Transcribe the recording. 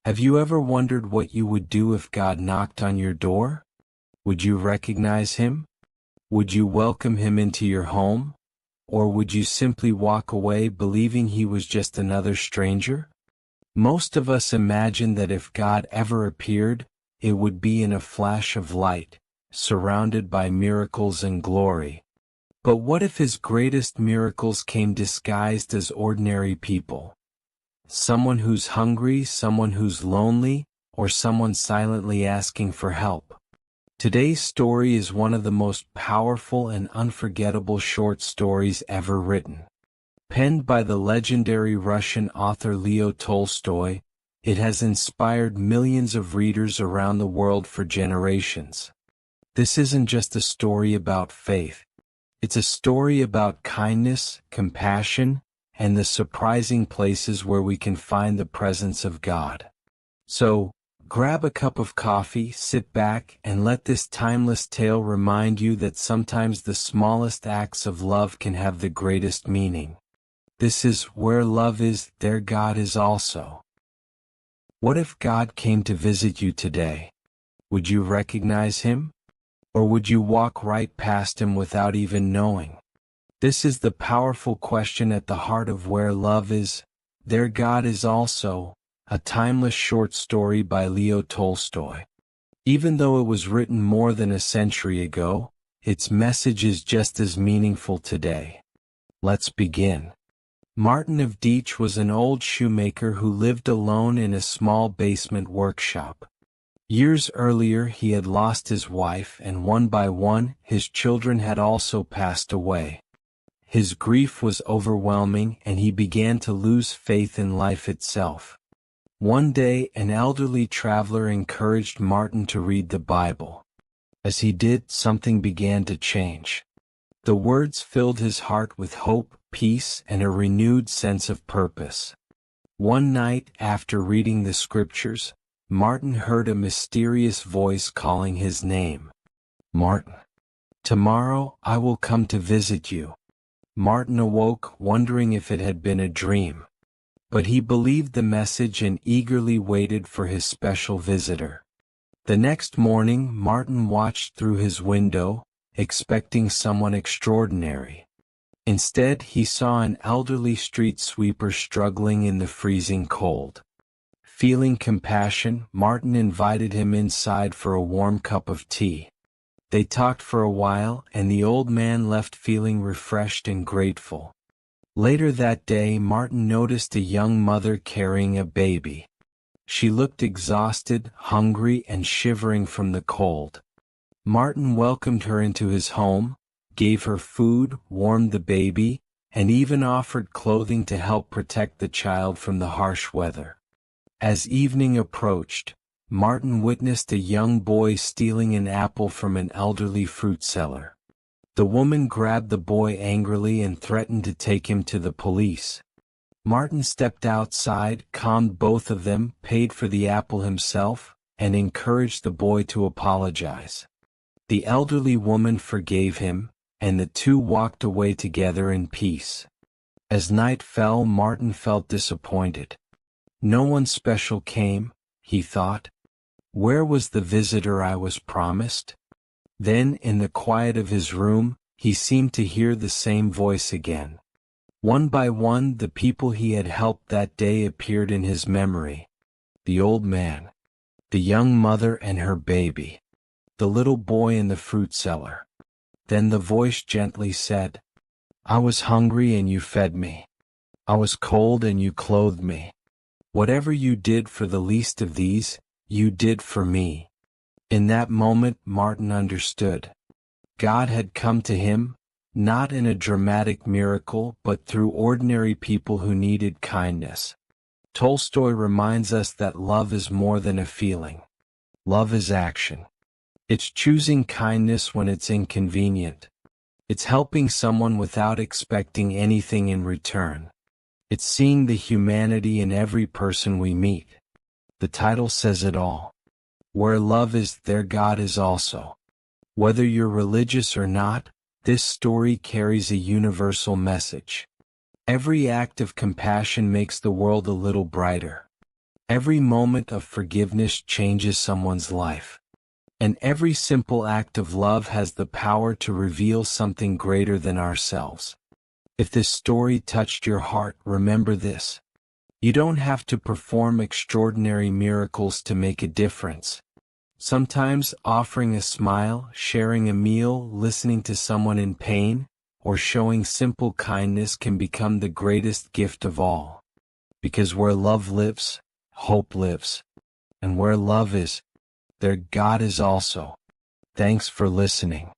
Have you ever wondered what you would do if God knocked on your door? Would you recognize him? Would you welcome him into your home? Or would you simply walk away believing he was just another stranger? Most of us imagine that if God ever appeared, it would be in a flash of light, surrounded by miracles and glory. But what if his greatest miracles came disguised as ordinary people? Someone who's hungry, someone who's lonely, or someone silently asking for help. Today's story is one of the most powerful and unforgettable short stories ever written. Penned by the legendary Russian author Leo Tolstoy, it has inspired millions of readers around the world for generations. This isn't just a story about faith. It's a story about kindness, compassion, and the surprising places where we can find the presence of God. So, grab a cup of coffee, sit back, and let this timeless tale remind you that sometimes the smallest acts of love can have the greatest meaning. This is Where Love Is, There God Is Also. What if God came to visit you today? Would you recognize him? Or would you walk right past him without even knowing? This is the powerful question at the heart of Where Love Is, There God Is Also, a timeless short story by Leo Tolstoy. Even though it was written more than a century ago, its message is just as meaningful today. Let's begin. Martin of Dietz was an old shoemaker who lived alone in a small basement workshop. Years earlier he had lost his wife, and one by one his children had also passed away. His grief was overwhelming, and he began to lose faith in life itself. One day an elderly traveler encouraged Martin to read the Bible. As he did, something began to change. The words filled his heart with hope, peace, and a renewed sense of purpose. One night, after reading the scriptures, Martin heard a mysterious voice calling his name. "Martin, tomorrow I will come to visit you." Martin awoke, wondering if it had been a dream. But he believed the message and eagerly waited for his special visitor. The next morning, Martin watched through his window, expecting someone extraordinary. Instead, he saw an elderly street sweeper struggling in the freezing cold. Feeling compassion, Martin invited him inside for a warm cup of tea. They talked for a while, and the old man left feeling refreshed and grateful. Later that day, Martin noticed a young mother carrying a baby. She looked exhausted, hungry, and shivering from the cold. Martin welcomed her into his home, gave her food, warmed the baby, and even offered clothing to help protect the child from the harsh weather. As evening approached, Martin witnessed a young boy stealing an apple from an elderly fruit seller. The woman grabbed the boy angrily and threatened to take him to the police. Martin stepped outside, calmed both of them, paid for the apple himself, and encouraged the boy to apologize. The elderly woman forgave him, and the two walked away together in peace. As night fell, Martin felt disappointed. No one special came, he thought. Where was the visitor I was promised? Then, in the quiet of his room, he seemed to hear the same voice again. One by one, the people he had helped that day appeared in his memory. The old man, the young mother and her baby, the little boy in the fruit cellar. Then the voice gently said, "I was hungry and you fed me. I was cold and you clothed me. Whatever you did for the least of these, you did for me." In that moment, Martin understood. God had come to him, not in a dramatic miracle, but through ordinary people who needed kindness. Tolstoy reminds us that love is more than a feeling. Love is action. It's choosing kindness when it's inconvenient. It's helping someone without expecting anything in return. It's seeing the humanity in every person we meet. The title says it all. Where love is, there God is also. Whether you're religious or not, this story carries a universal message. Every act of compassion makes the world a little brighter. Every moment of forgiveness changes someone's life. And every simple act of love has the power to reveal something greater than ourselves. If this story touched your heart, remember this. You don't have to perform extraordinary miracles to make a difference. Sometimes offering a smile, sharing a meal, listening to someone in pain, or showing simple kindness can become the greatest gift of all. Because where love lives, hope lives. And where love is, there God is also. Thanks for listening.